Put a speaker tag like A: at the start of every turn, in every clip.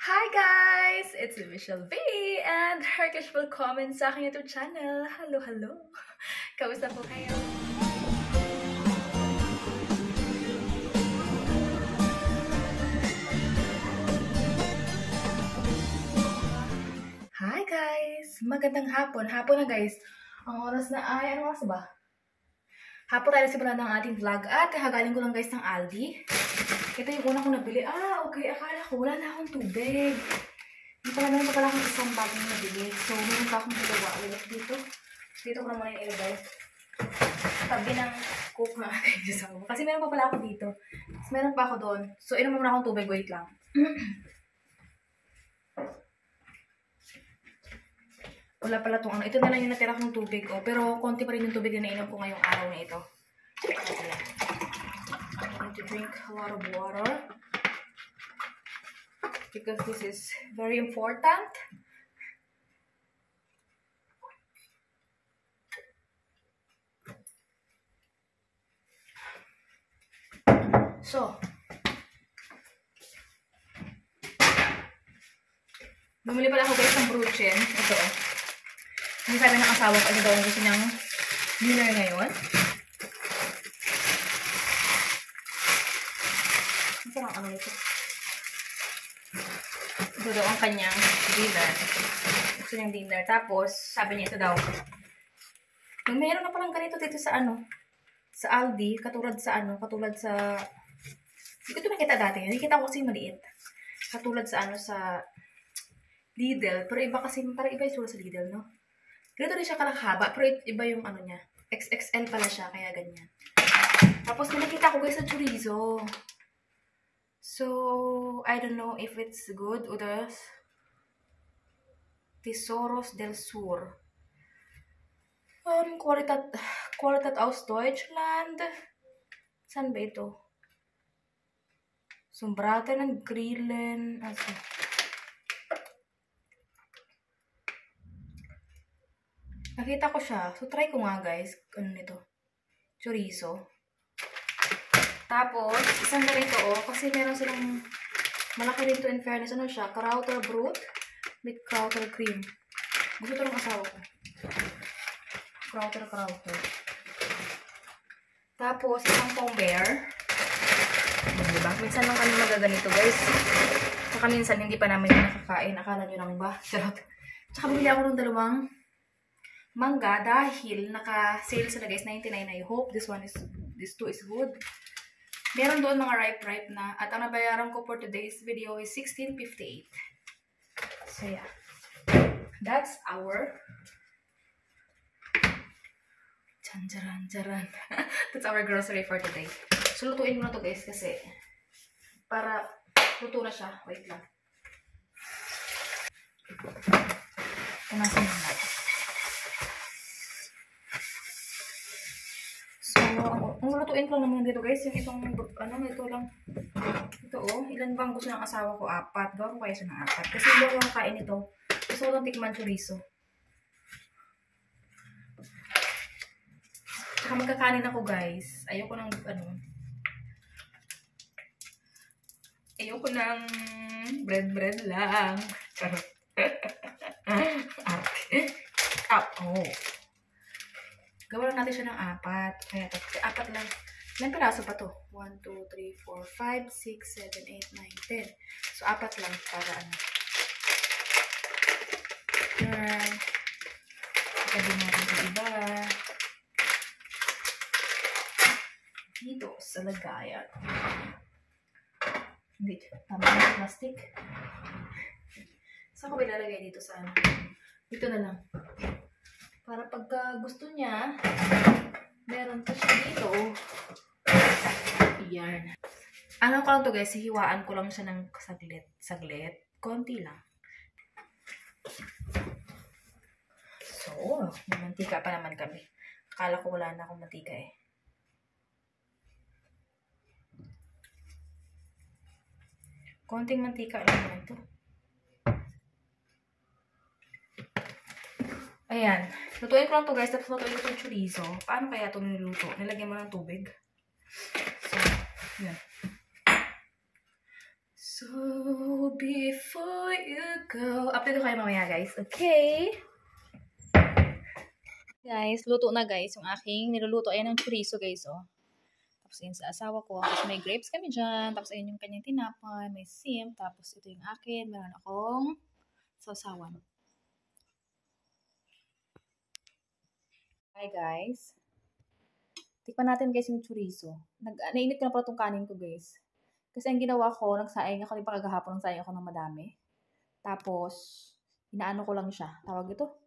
A: Hi guys! It's Michelle V and Herkish willkommen sa aking YouTube channel. Hello, hello! Kamusta po kayo? Hi guys! Magandang hapon. Hapon na guys. Ang oras na ay, ano oras ba? Hapon tayo simulan ng ating vlog at kakagaling ko lang guys ng Aldi. Ito yung una kong nabili. Okay. Akala ko wala na akong tubig. Hindi pala meron pa pala akong isang bagong nabili. So, meron pa akong dalawa. Dito. Dito ko naman yung ilagay. Tabi ng cook na aking kasama. Kasi meron pa pala ako dito. Tapos meron pa ako doon. So, inom muna akong tubig. Wait lang. Wala pala itong ano. Ito na lang yung natira kong tubig. Oh. Pero konti pa rin yung tubig na nainom ko ngayong araw na ito. I need to drink a lot of water. Because this is very important. So, bumili pala ako guys ng broochen. Ito oh. Yung sabi ng asawa ko, ito daw gusto niyang dinner ngayon. Masarang ano ito. Ito daw ang kanyang dinner. Gusto niyang dinner. Tapos, sabi niya ito daw. Mayroon na palang ganito dito sa ano. Sa Aldi. Katulad sa ano. Katulad sa... Hindi ko ito nakita dati. Nakikita ko kasi maliit. Katulad sa ano sa Lidl. Pero iba kasi, parang iba yung sura sa Lidl, no? Ganito rin siya kalakahaba. Pero iba yung ano niya. XXL pala siya. Kaya ganyan. Tapos, nakita ko guys sa chorizo. So, I don't know if it's good or Tesoros del Sur. Qualitat aus Deutschland. Saan ba ito? Sumbrate ng Grillen. Nakita ko siya. So, try ko nga guys. Ano nito? Chorizo. Tapos, isang ganito oh. Kasi meron silang malaki rin to in fairness. Ano siya? Krauter Brut with Krauter Cream. Gusto ito ng asawa ko. Krauter. Tapos, isang Pombear. Diba? Minsan lang kami magaganito guys. Saka minsan hindi pa namin nakakain. Akala nyo lang ba? Charot. Tsaka bumili ako ng dalawang mangga dahil naka-sale sila guys, 99. I hope this two is good. Meron doon mga ripe na. At ang nabayaran ko for today's video is 16.58. So yeah. That's our Charan. That's our grocery for today. So lutuin mo na to guys kasi para luto na siya. Wait lang. Punasan mo na. Ang lutuin ko naman dito guys, yung itong, ano, ito lang. Ito oh, ilan bang gusto ng asawa ko? 4. Gawa ko kayo siya ng 4. Kasi hindi ako kain ito. Gusto ko lang tikman chorizo. Tsaka magkakanin ako guys. Ayoko ng, ano, ayoko ng bread lang. Charot. Oh. Gawa lang natin siya ng 4. Kaya 4 lang. Ilan piraso pa to? 1, 2, 3, 4, 5, 6, 7, 8, 9, 10. So, 4 lang para ano. Turn. Pwede natin sa iba. Dito sa lagayan. Hindi. Tama na plastic. Saan ko ilalagay dito sa ano? Dito na lang. Para pagka gusto niya, meron pa siya dito. Yan. Ano ko lang to guys, hihiwaan ko lang siya ng saglit. Konti lang. So, may mantika pa naman kami. Akala ko wala na akong mantika eh. Konting mantika lang naman to. Ayan. Lutuin ko lang to guys. Tapos lutuin ko itong chorizo. Paano kaya ito niluto? Nilagyan mo ng tubig. So, yan. So before you go. Update ko kayo mamaya, guys. Okay? Guys, luto na guys. Yung aking niluluto. Ayan ang chorizo, guys, oh. Tapos yun sa asawa ko. Tapos may grapes kami dyan. Tapos ayun yung kanyang tinapay. May sim. Tapos ito yung akin. Meron akong sausawan. Hi, guys. Tikman natin, guys, yung chorizo. Nainit ko na pala itong kanin ko, guys. Kasi ang ginawa ko, nagsaing ako, di pa kagahapon, nagsaing ako ng madami. Tapos, inaano ko lang siya. Tawag ito?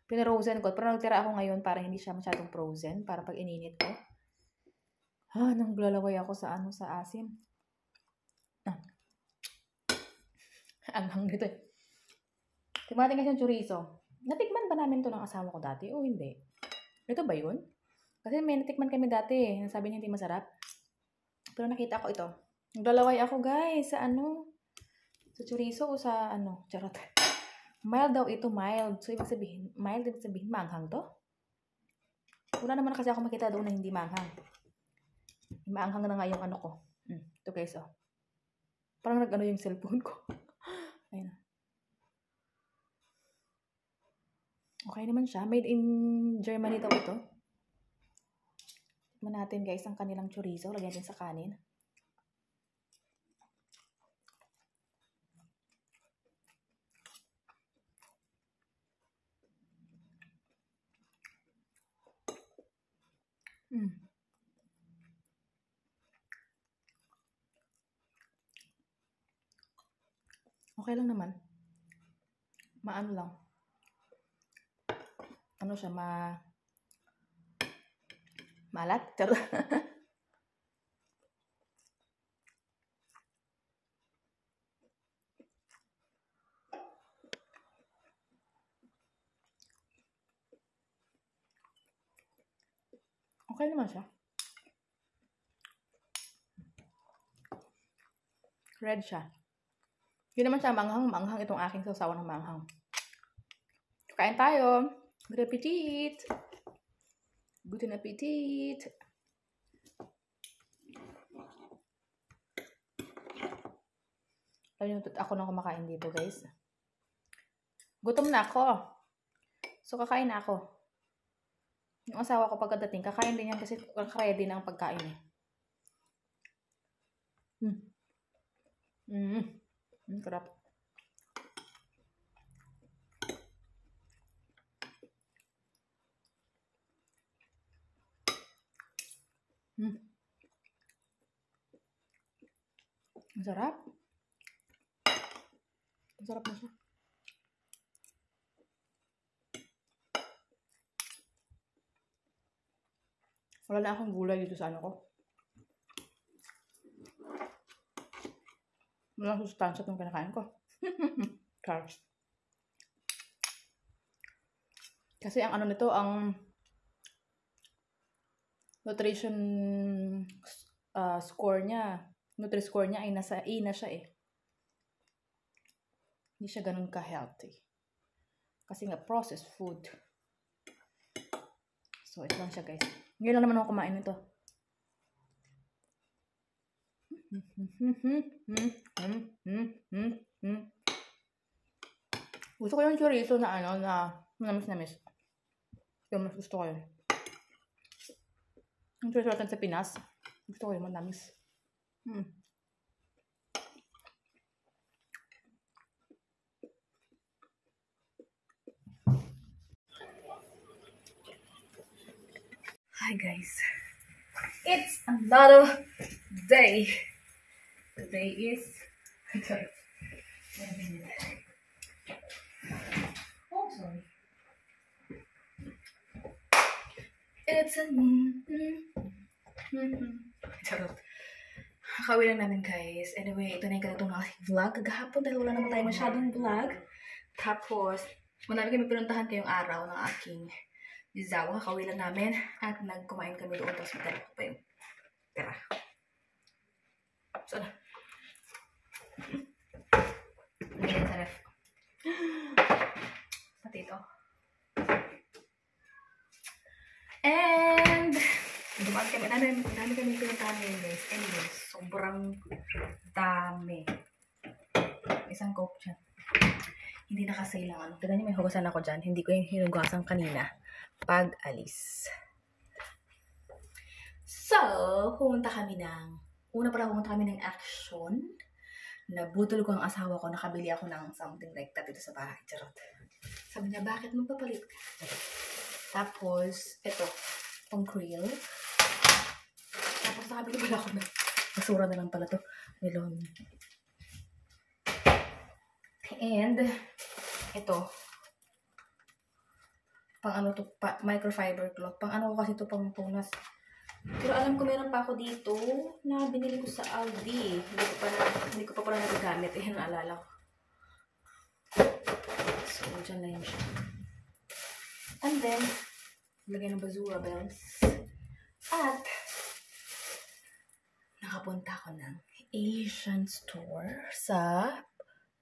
A: Pinarosen ko. Pero nagtira ako ngayon para hindi siya masyadong frozen. Para pag ininit ko. Nanglalaway ako sa sa asim. Anghang dito eh. Tikman natin kasi yung chorizo. Natikman ba namin to ng asawa ko dati? O hindi? Ito ba yun? Kasi may natikman kami dati eh. Nasabi niya hindi masarap. Pero nakita ko ito. Naglalaway ako guys sa sa chorizo o sa charot. Mild daw ito, mild. So, ibig sabihin, mild, ibig sabihin, maanghang to? Wala naman kasi ako makita doon na hindi maanghang. Maanghang na nga yung ko. Ito guys, oh. Parang yung cellphone ko. Ayun. Okay naman siya. Made in Germany daw ito. Tignan natin guys ang kanilang chorizo. Lagyan din sa kanin. Okay lang naman. Maano lang. Ano siya, maalat? Okay naman siya. Red siya. Hindi naman siya manghang itong aking sausawan ng manghang. Kain tayo. Good appetit! Good appetit! Ayun, ako na kumakain dito, guys. Gutom na ako. So, kakain na ako. Yung asawa ko pagkadating, kakain din yan kasi ready na ang pagkain eh. Sarap. Ang sarap. Ang sarap na siya. Wala na akong gulay dito sa ko. Walang sustansya itong kinakain ko. Carbs. Kasi ang nito, ang nutrition score niya, Nutri-score niya ay nasa A na siya eh. Hindi siya ganun ka-healthy. Kasi nga, processed food. So, ito lang siya guys. Ngayon lang naman ako kumain nito. Gusto ko yung chorizo na na namis-namis. Yung mas gusto ko yun. Yung chorizo natin sa Pinas. Gusto ko yung manamis. Hi guys. It's another day. Today is oh sorry. It's a charot. Kakawin lang namin guys. Anyway, ito na yung ganitong aking vlog. Kagahapon dahil wala naman tayo masyadong vlog. Tapos, marami kami pinuntahan kayong araw ng aking Lizawa. Kakawin lang namin. At nagkumain kami doon. Tapos matala ko pa yung tira. So, lagyan sa ref. Pati ito. And, dami kami pinuntahan ngayon guys. Anyway, sobrang dami. isang Coke dyan. Hindi nakasailangan. Tignan niyo, may hugasan ako dyan. Hindi ko yung hinugasan kanina. Pag alis. So, pumunta kami ng action. Nabutol ko ang asawa ko. Nakabili ako ng something like that dito sa bahay. Charot. Sabi niya, bakit magpapalit ka? Charot. Tapos, ito. Pang grill. Tapos nakabili pala ako ng basura na lang pala to. Melon. And, ito. Pang ano to, microfiber cloth. Pang ano ko kasi to, pang punas. Pero alam ko meron pa ako dito na binili ko sa Aldi. Hindi ko pa pala nagagamit. Eh, naalala ko. So, dyan na yun siya. And then, lagay ng basura bells. At, nakapunta ako ng Asian store sa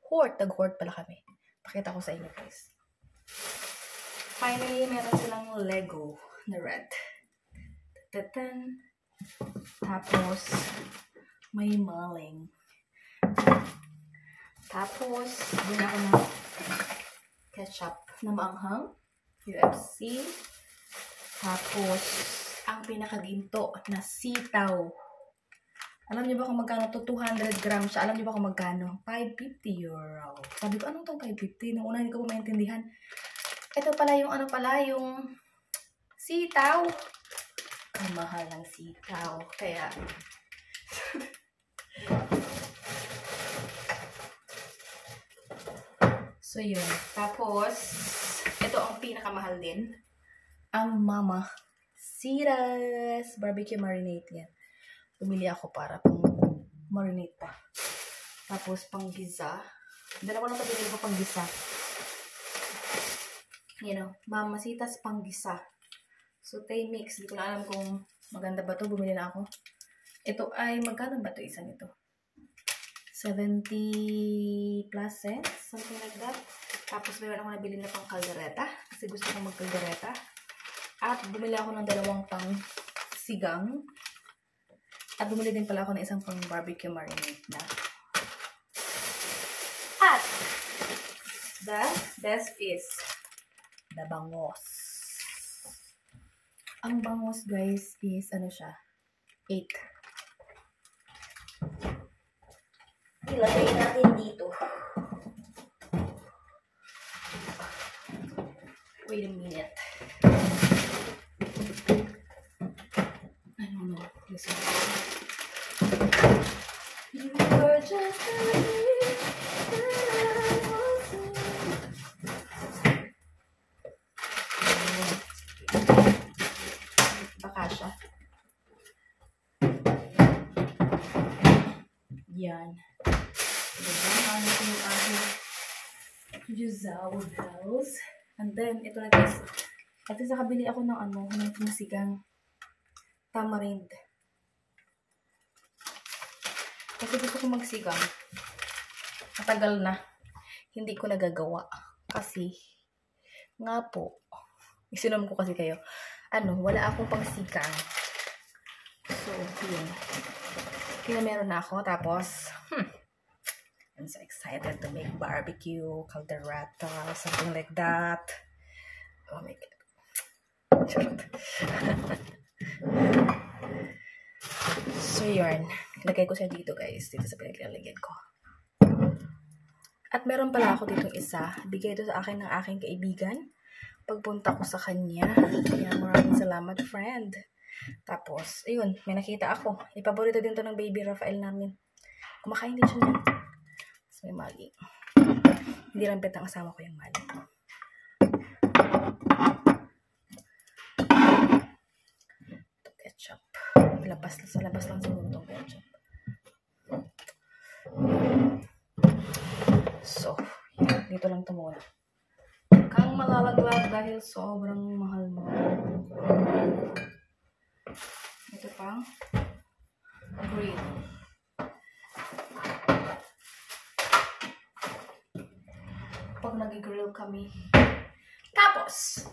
A: Hort. Nag-Hort pala kami. Pakita ko sa inyo, guys. Finally, meron silang Lego na red. Tatan. Tapos, may maling. Tapos, din ako ng ketchup na maanghang. UFC. Tapos, ang pinakaginto na sitaw. Alam niyo ba kung magkano to? 200 grams siya. Alam niyo ba kung magkano? 550 euro. Sabi ko, anong itong 550? Nung una, hindi ko pa maintindihan. Ito pala yung yung sitaw. Ang mahal ng sitaw. Kaya, so yun. Tapos, ito ang pinakamahal din. Ang Mama Sita's barbecue marinade yan. Bumili ako para pang marinate pa. Tapos, pang-giza. Dalawa lang pabili ko pang-giza. You know, Mama Sita's pang-giza. So, Tay mix. Hindi ko na alam kung maganda ba to. Bumili na ako. Ito ay, magkano ba to isa nito? 70 plus cents. Something like that. Tapos, meron ako nabili na pang kaldereta. Kasi gusto ko mag-kaldereta. At, bumili ako ng dalawang pang sigang. At bumili din pala ako ng isang pang barbecue marinade na. At, the best is the bangos. Ang bangos, guys, is ano siya? 8. Ilagay natin dito. Wait a minute. I don't know. Listen. You were just a baka siya. Yan. Diba? Ano yung aking Juzawels. And then, ito na guys. At nakabili ako ng ng sigang tamarind. Kasi gusto ko magsigang. Matagal na. Hindi ko nagagawa. Kasi, nga po, isinom ko kasi kayo. Wala akong pangsigang. So, yun. Kaya meron na ako. Tapos, I'm so excited to make barbecue, caldereta, something like that. Oh my God. So, yun. Lagay ko siya dito, guys. Dito sa pinaglalagyan ko. At meron pala ako dito isa. Bigay ito sa akin ng aking kaibigan. Pagpunta ko sa kanya. Kaya maraming salamat, friend. Tapos, ayun. May nakita ako. Ipaborito din to ng baby Rafael namin. Kumakain din siya niyan. So, may mali. Hindi lang bet ang asawa ko yung mali. Ito, ketchup. Sa labas lang siguro itong ketchup. So, dito lang ito muna. Kang malalaglag dahil sobrang mahal mo. Ito pang green. Pag nag-grill kami. Tapos,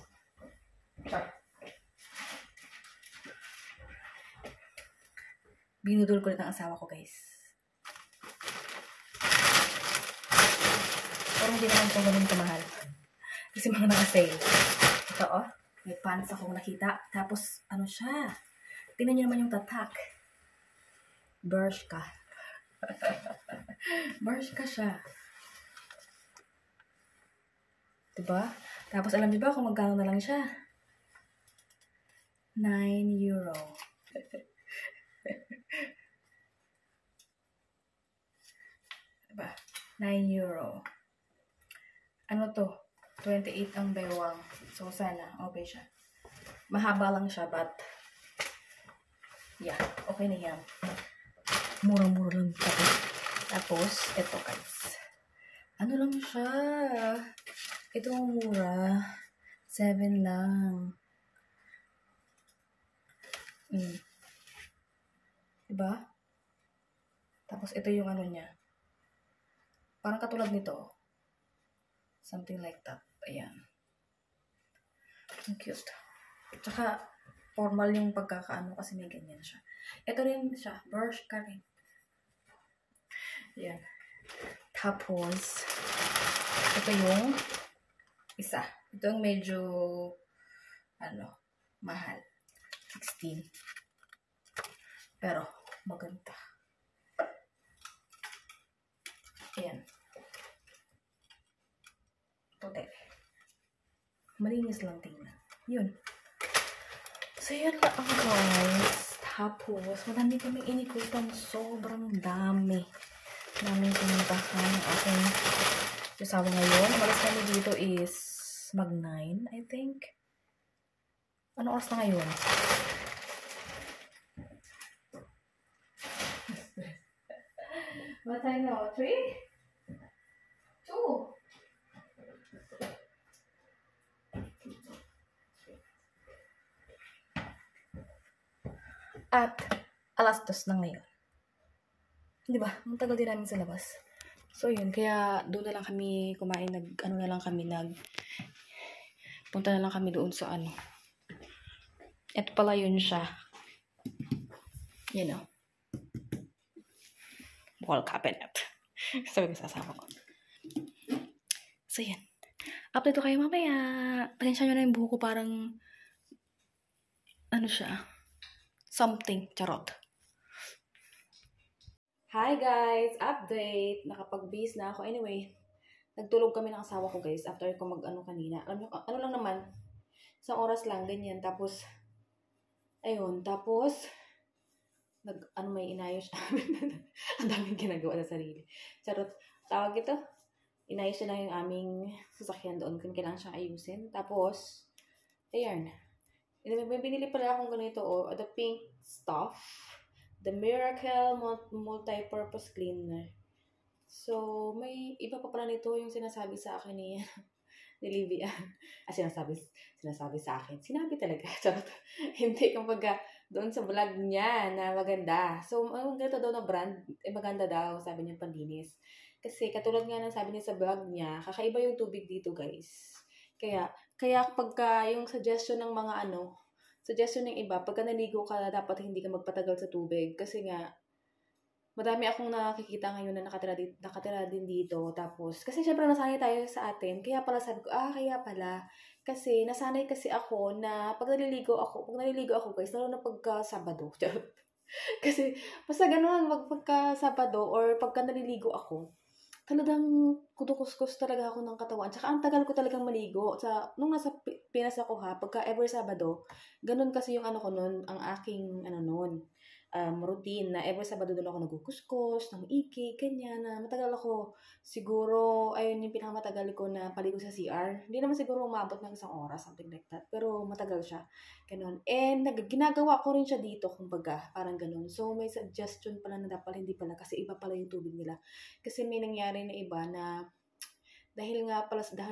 A: binudol ko rin ang asawa ko, guys. Pero hindi naman ito ganun kamahal. Kasi mga naka-sale. Ito, oh. May pants akong nakita. Tapos, ano siya? Tingnan niyo naman yung tatak. Bershka. Bershka siya. Diba? Tapos, alam niyo ba kung magkano na lang siya? 9 euro. Diba? 9 euro. Ano to? 28 ang bewang. So, sana, okay siya. Mahaba lang siya, but, yeah, okay na yan. Murang-mura lang ito. Tapos, ito guys. Ano lang siya? Ito ang mura. 7 lang. Diba? Tapos, ito yung ano niya. Parang katulad nito. Something like that. Ayan. Ang cute. Tsaka, formal yung pagkakaano kasi may ganyan siya. Ito rin siya. Bershka rin. Ayan. Tapos, ito yung isa. Ito yung medyo, mahal. 16. Pero, maganda. Ayan. Puti. Malinis lang tingnan. Yun. So, yun lang guys. Tapos, madami kami inikutan. Sobrang dami. Naming pinuntahan ng aking asawa ngayon. Malas kami dito is mag-9, I think. Ano oras na ngayon? What time now? 3? 2? At alas 2 na ngayon. Di ba? Ang tagal din namin sa labas. So, yun. Kaya, doon na lang kami kumain. Punta na lang kami doon sa ano. Ito pala yun siya. You know. Wall cabinet. Sabi ko sa asawa ko. So, yan. Update ko kayo mamaya. Pasensya nyo na yung buho ko parang ano siya. Something. Charot. Hi guys! Update! Nakapag-base na ako. Anyway, nagtulog kami ng asawa ko guys after ko mag-ano kanina. Alam nyo, ano lang naman, isang oras lang, ganyan. Tapos, ayun. Tapos, may inayos namin. Ang daming ginagawa sa sarili. Charot. Tawag ito, inayos na lang yung aming sasakyan doon kung kailangan siyang ayusin. Tapos, ayan. May binili pala akong ganito, the pink stuff. The Miracle Multi-Purpose Cleaner. So, may iba pa pala nito yung sinasabi sa akin ni Livia. Sinasabi sa akin. Sinabi talaga. Hindi, kumbaga, doon sa vlog niya na maganda. So, ang ganito daw na brand, maganda daw, sabi niya panlinis. Kasi, katulad nga ng sabi niya sa vlog niya, kakaiba yung tubig dito, guys. Kaya pagka yung suggestion ng mga suggestion ng iba, pagka naligo ka, dapat hindi ka magpatagal sa tubig. Kasi nga, madami akong nakikita ngayon na nakatira din dito. Tapos, kasi syempre nasanay tayo sa atin. Kaya pala sabi ko, kaya pala. Kasi nasanay kasi ako na pag naliligo ako guys, lalo na pagka Sabado. Kasi, basta ganun, pagka Sabado or pagka naliligo ako, talagang kudukuskus talaga ako ng katawan. Tsaka ang tagal ko talagang maligo. Nung nasa Pinas ako pagka every Sabado, ganun kasi yung ko nun, ang aking routine na every Sabado doon ako nagkukuskus, ng iki, ganyan na matagal ako. Siguro, ayun yung pinakamatagal ko na paligo sa CR. Hindi naman siguro umabot ng 1 oras, something like that. Pero matagal siya. Ganun. And ginagawa ko rin siya dito, kumbaga, parang ganun. So, may suggestion pala na dapat hindi pala kasi iba pala yung tubig nila. Kasi may nangyari na iba na dahil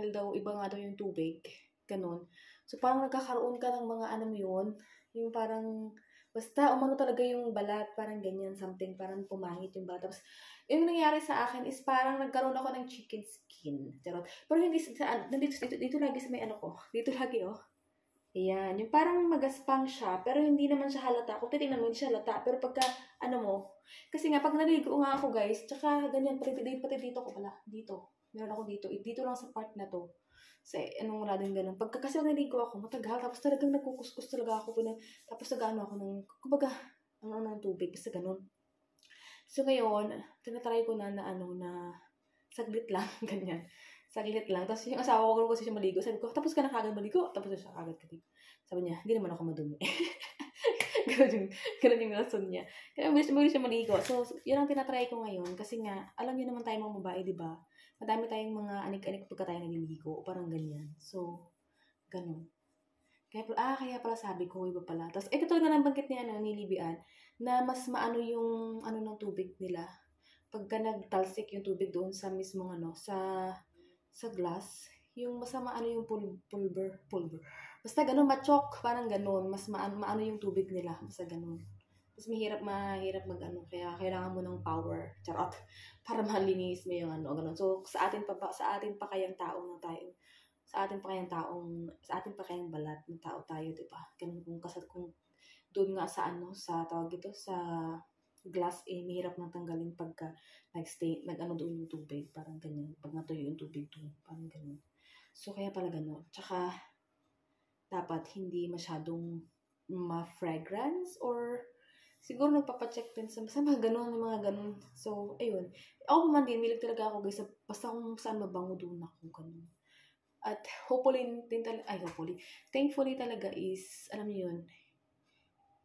A: daw iba nga daw yung tubig, ganun. So, parang nagkakaroon ka ng mga yun, yung parang basta umano talaga yung balat, parang ganyan, something, parang pumangit yung balat. Tapos, yung nangyari sa akin is parang nagkaroon ako ng chicken skin. Pero hindi dito lagi sa may ko. Dito lagi, Ayan, yung parang magaspang siya, pero hindi naman siya halata. Kung titingnan mo, hindi siya halata. Pero pagka, kasi nga, pag naligo nga ako, guys, tsaka ganyan, pati dito ko pala, dito.
B: Meron ako dito. Dito lang sa part na to. Sa anong wala din ganun. Pagka kasi naligo ako, matagal. Tapos talagang nagkukuskus talaga ako. Tapos nag-ano ako ng, kumbaga, ng tubig. Basta ganun. So ngayon, tinatry ko na saglit lang, ganyan. Saglit lang. Tapos yung asawa ko kasi siya maligo. Sabi ko, tapos ka na kagad maligo. Tapos siya kagad katigo. Sabi niya, hindi naman ako madumi. ganun yung rason niya. Kaya bilis siya maligo. So, yun ang tinatry ko ngayon. Kasi nga, alam niyo naman tayo mga babae, di ba? Madami tayong mga anik-anik pagka tayo naliligo. Parang ganyan. So, ganun. Kaya pala sabi ko, iba pala. Tapos, ito talaga nabanggit niya, ni Libian, na mas maano yung, ng tubig nila. Pagka nagtalsik yung tubig doon sa mismong, sa glass, yung mas maano yung pulver. Basta ganun, machok, parang ganun. Mas maano yung tubig nila. Basta ganun. Tapos mahirap kaya kailangan mo ng power, charot, para malinis mo yung ganun. So, sa atin pa kayang balat ng tao tayo, di ba? Ganun kung doon nga sa tawag ito, sa glass, mahirap nang tanggalin pagka doon yung tubig, parang ganyan. Pag natuyo yung tubig doon, parang ganyan. So, kaya pala ganun. Tsaka, dapat hindi masyadong ma-fragrance or siguro nagpapacheck din sa mga ganun. So, ayun. Ako man din, milig talaga ako guys. Basta kung saan mabango doon ako, ganun. At thankfully talaga is, alam niyo yun,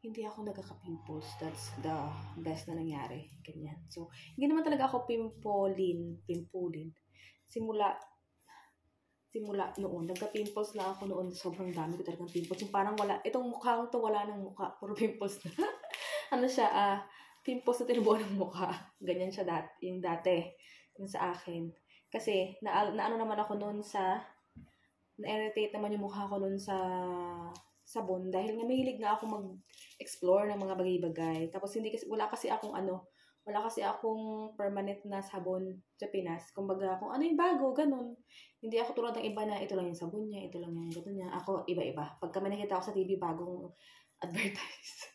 B: hindi ako nagkaka-pimples. That's the best na nangyari. Ganyan. So, hindi naman talaga ako pimpulin. Simula noon, nagka-pimples na ako noon. Sobrang dami ko talagang pimples. Yung parang itong mukhang to wala ng mukha. Puro pimples na. Pimples na tinubuan ng mukha. Ganyan siya yung dati. Yung sa akin. Kasi, naman ako noon na-irritate naman yung mukha ko noon sa sabon. Dahil nga mahilig nga ako mag-explore ng mga bagay-bagay. Tapos, wala kasi akong permanent na sabon sa Pinas. Kumbaga, kung ano yung bago, ganun. Hindi ako tulad ng iba na ito lang yung sabon niya, ito lang yung gano'n niya. Ako, iba-iba. Pagka may nakita ako sa TV, bagong advertise.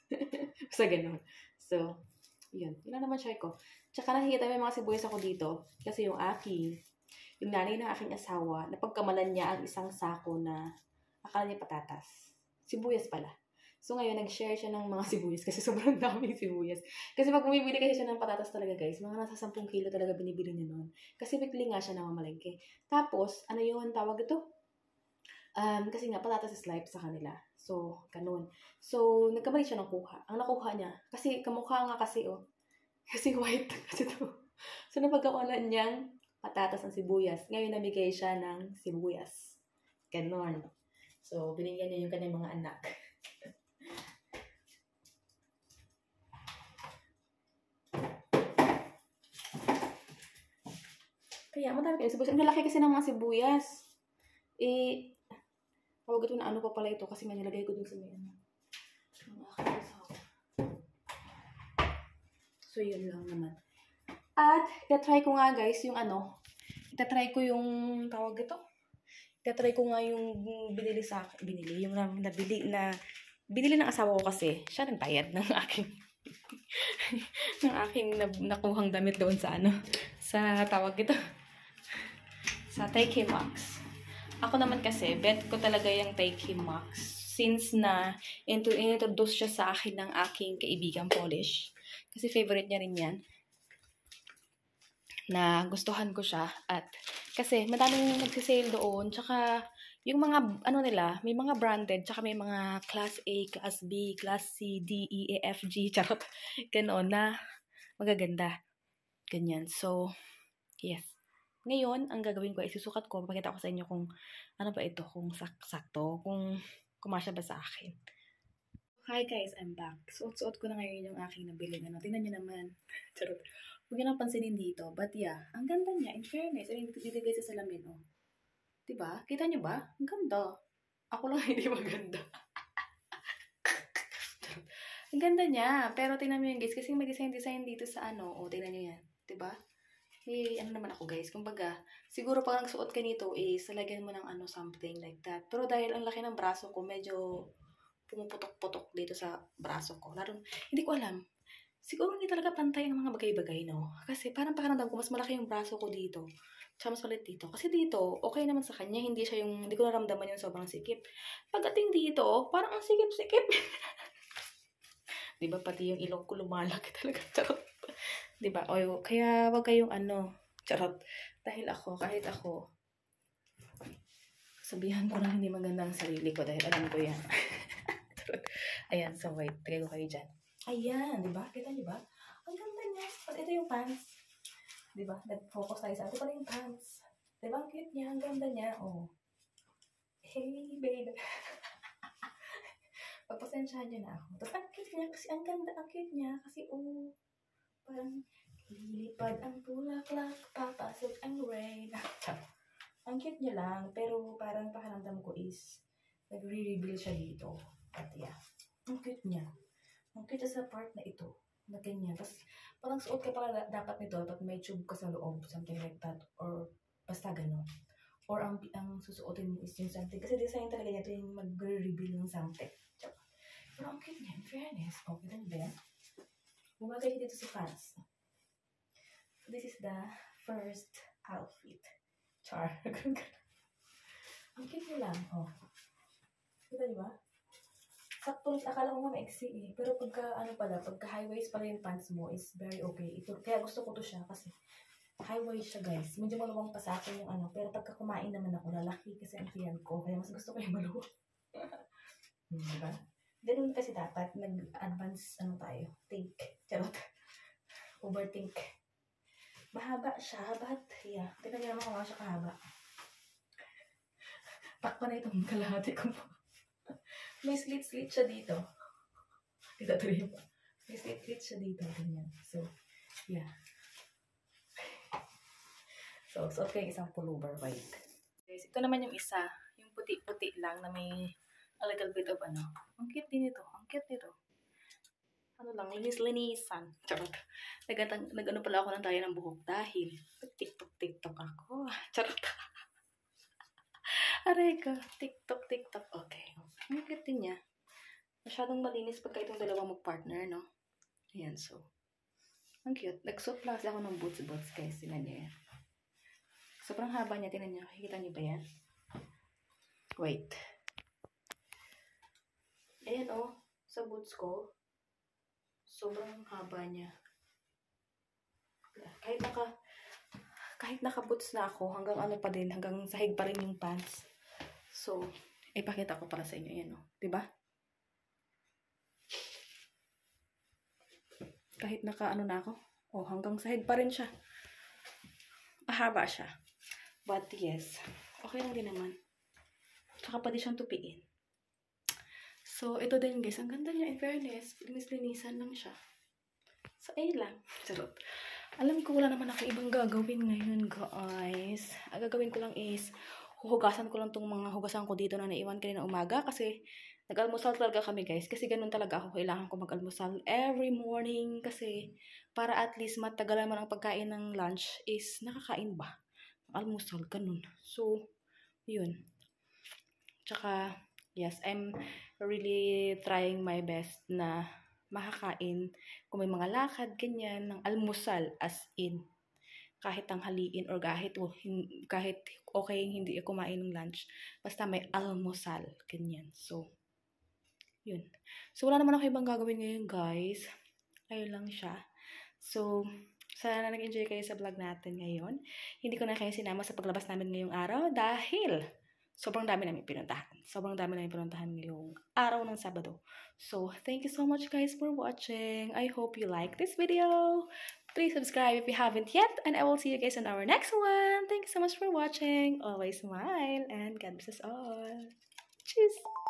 B: Basta ganun. So, yun. Yun lang naman share ko. Tsaka nakikita may mga sibuyas ako dito. Kasi yung nanay ng aking asawa, napagkamalan niya ang isang sako na akala niya patatas. Sibuyas pala. So, ngayon, nag-share siya ng mga sibuyas kasi sobrang daming sibuyas. Kasi pag bumibili kasi siya ng patatas talaga, guys, mga nasa 10 kilo talaga binibili niya noon. Kasi weekly nga siya namamalengke. Tapos, ano yung tawag ito? Kasi nga, patatas is life sa kanila. So, ganun. So, nagkamali siya ng kuha. Ang nakuha niya, kasi kamukha nga kasi, kasi white kasi to. So, napagkamalan niyang patatas ng sibuyas. Ngayon, namigay siya ng sibuyas. Ganun. So, binigyan niya yung kanyang mga anak. Kaya, madami kayo sibuyas. Ang lalaki kasi ng mga sibuyas. Tawag ito na pa pala ito kasi may nilagay ko dun sa may So, yun lang naman. At, itatry ko nga guys yung itatry ko yung tawag ito. Itatry ko nga yung binili yung binili ng asawa ko kasi siya nagbayad ng aking nakuhang damit doon sa tawag ito. Sa Take Max. Ako naman kasi, bet ko talaga yung Take Max. Since na introduce siya sa akin ng aking kaibigang Polish. Kasi favorite niya rin yan. Na gustuhan ko siya. At kasi madaming nagsisale doon. Tsaka yung mga, nila, may mga branded. Tsaka may mga Class A, Class B, Class C, D, E, F, G. Charot. Ganoon na magaganda. Ganyan. So, yes. Ngayon, ang gagawin ko ay susukat ko, papakita ko sa inyo kung ano ba ito, kung sakto, kung kumasya ba sa akin. Hi guys, I'm back. Suot ko na ngayon yung aking nabili. Tingnan nyo naman. Charot. Huwag nyo lang pansinin dito. But yeah, ang ganda niya. In fairness, nilagay sa salamin, Diba? Kita nyo ba? Ang ganda. Ako lang hindi maganda. Ang ganda niya. Pero tingnan mo yung guys, kasi may design dito sa tingnan nyo yan. Diba? May naman ako guys, kumbaga, siguro pag nagsuot ka nito is lagyan mo ng something like that. Pero dahil ang laki ng braso ko, medyo pumuputok-putok dito sa braso ko. Lalo, hindi ko alam. Siguro hindi talaga pantay ang mga bagay-bagay, no? Kasi parang pakiramdam ko, mas malaki yung braso ko dito. Tsaka mas malit dito. Kasi dito, okay naman sa kanya. Hindi siya yung, hindi ko naramdaman yung sobrang sikip. Pagdating dito, parang ang sikip-sikip. Diba? Pati yung ilong ko lumalaki talaga. Charot. Diba? O, kaya wag kayong charot. Dahil ako, kahit ako, sabihan ko na hindi maganda ang sarili ko dahil alam ko yan. Ayan, so wait. Tagay ko kayo dyan. Ayan, di ba? Kita niyo ba? Ang ganda niya. At ito yung pants. Di ba? Nag-focus tayo sa ito pala yung pants. Di ba? Ang cute niya. Ang ganda niya. Oh. Hey, babe. Pagpasensyahan niyo na ako. Tapos ang cute niya kasi ang ganda. Ang cute niya kasi parang lilipad ang bulaklak. Papasok ang rain. Ang cute niya lang. Pero parang pakiramdam ko is nagre-reveal siya dito. At yeah. Ang cute niya. Ang cute sa part na ito, na ganyan. Tapos, parang suot ka pala dapat nito, dapat may tube ka sa loob, something like that, or basta gano'n. Or ang susuotin mo is yung something. Kasi design talaga niya ito yung mag-reveal ng something. Pero ang cute niya, in fairness. Okay lang ba yan? Bumagay dito sa pants. So, this is the first outfit. Char. Ang cute niya lang. Oh. Kita niyo ba? Sakto, akala ko nga maiksi eh. Pero pagka high waist pala yung pants mo is very okay. Ito, kaya gusto ko to siya kasi high waist siya guys. Medyo maluwang pa sa akin yung pero pagka kumain naman ako, lalaki kasi ang tiyan ko. Kaya mas gusto ko yung maluwang. Diba? Ganun kasi dapat, nag-advance, tayo, think. Charot. Overthink. Mahaba siya, but yeah. Tignan niyo naman kung siya kahaba. Takpa na itong kalahati ko po. May slit-slit siya dito. Kita tuloy pa. May slit-slit siya dito. Ganyan. So, yeah. So, suot ko yung isang pullover white. Guys, ito naman yung isa. Yung puti-puti lang na may a little bit of Ang cute din ito. Ang cute nito. Linis-linisan. Charot. Nag-ano pala ako ng tayo ng buhok dahil TikTok ako. Charot. Aray ka. TikTok. Okay. Ang cute din niya. Masyadong malinis pagka itong dalawang mag-partner, no? Ayan, so. Ang cute. Nag-suot lang kasi ako ng boots, guys. Tingnan niyo yan. Sobrang haba niya. Tingnan niyo. Nakikita niyo ba yan? Wait. Ayan, oh. Sa boots ko. Sobrang haba niya. Kahit naka-boots na ako, hanggang hanggang sahig pa rin yung pants. So, ipakita ko para sa inyo. Yan, no? Diba? Kahit na ako. Hanggang sahig pa rin siya. Mahaba siya. But yes, okay lang din naman. Tsaka pwede siyang tupiin. So, ito din guys. Ang ganda niya, in fairness. Linis-linisan lang siya. So, ayun lang. Charot. Alam ko wala naman ako ibang gagawin ngayon, guys. Ang gagawin ko lang is huhugasan ko lang tong mga hugasan ko dito na naiwan kanina umaga kasi nag-almusal talaga kami guys kasi ganun talaga ako, kailangan ko mag-almusal every morning kasi para at least matagalan man ang pagkain ng lunch is nakakain ba? Almusal, ganun. So, yun. Tsaka, yes, I'm really trying my best na makakain kung may mga lakad, ganyan, ng almusal as in kahit tanghaliin or kahit okay hindi kumain ng lunch. Basta may almusal. Ganyan. So, yun. So, wala naman ako ibang gagawin ngayon, guys. Ayun lang siya. So, sana nag-enjoy kayo sa vlog natin ngayon. Hindi ko na kayo sinama sa paglabas namin ngayong araw dahil sobrang dami namin pinuntahan. Ngayong araw ng Sabado. So, thank you so much guys for watching. I hope you like this video. Please subscribe if you haven't yet. And I will see you guys on our next one. Thank you so much for watching. Always smile and God bless us all. Cheers!